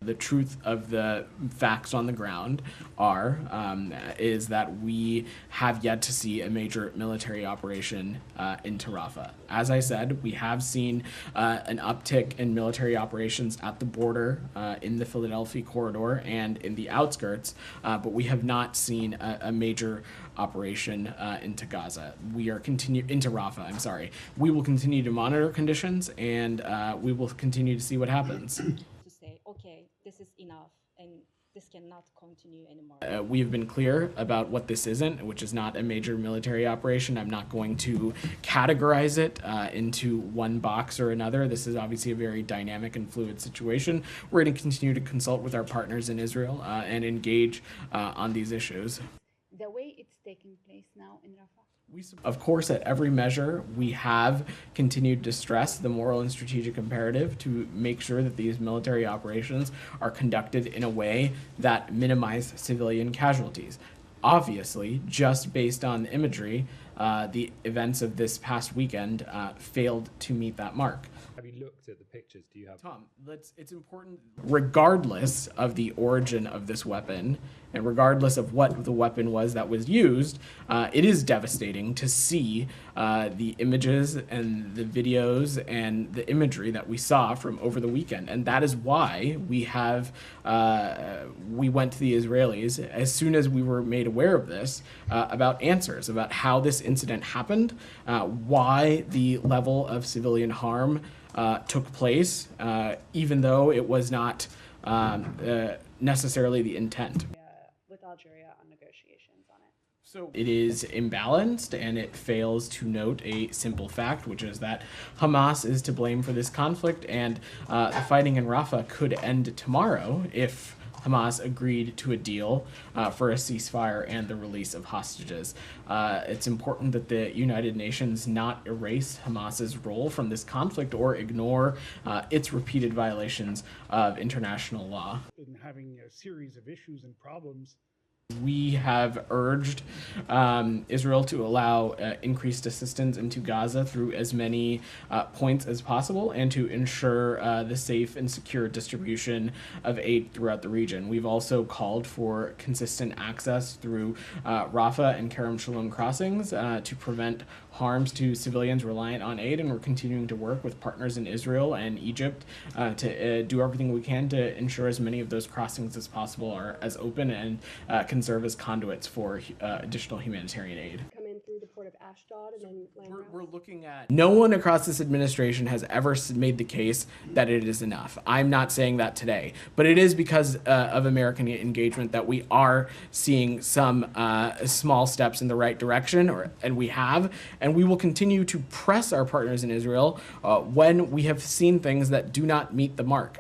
The truth of the facts on the ground is that we have yet to see a major military operation into Rafah. As I said, we have seen an uptick in military operations at the border, in the Philadelphia corridor, and in the outskirts, but we have not seen a major operation into Gaza. We are into Rafah. I'm sorry. We will continue to monitor conditions, and we will continue to see what happens. To say, okay, this is enough, and this cannot continue anymore. We have been clear about what this isn't, which is not a major military operation. I'm not going to categorize it into one box or another. This is obviously a very dynamic and fluid situation. We're going to continue to consult with our partners in Israel and engage on these issues. The way it's taking place now in Rafah. Of course, at every measure, we have continued to stress the moral and strategic imperative to make sure that these military operations are conducted in a way that minimize civilian casualties. Obviously, just based on the imagery, the events of this past weekend failed to meet that mark. Have you looked at the pictures? Do you have? Tom, it's important, regardless of the origin of this weapon and regardless of what the weapon was that was used, it is devastating to see the images and the videos and the imagery that we saw from over the weekend. And that is why we went to the Israelis as soon as we were made aware of this, about answers, about how this incident happened, why the level of civilian harm took place, even though it was not necessarily the intent. With Algeria on negotiations on it. So it is imbalanced, and it fails to note a simple fact, which is that Hamas is to blame for this conflict, and the fighting in Rafah could end tomorrow if Hamas agreed to a deal for a ceasefire and the release of hostages. It's important that the United Nations not erase Hamas's role from this conflict or ignore its repeated violations of international law. In having a series of issues and problems. We have urged Israel to allow increased assistance into Gaza through as many points as possible, and to ensure the safe and secure distribution of aid throughout the region. We've also called for consistent access through Rafah and Kerem Shalom crossings to prevent harms to civilians reliant on aid, and we're continuing to work with partners in Israel and Egypt to do everything we can to ensure as many of those crossings as possible are as open and can serve as conduits for additional humanitarian aid. Come in through the port of Ashdod and then land routes? We're looking at... No one across this administration has ever made the case that it is enough. I'm not saying that today, but it is because of American engagement that we are seeing some small steps in the right direction, and we will continue to press our partners in Israel when we have seen things that do not meet the mark.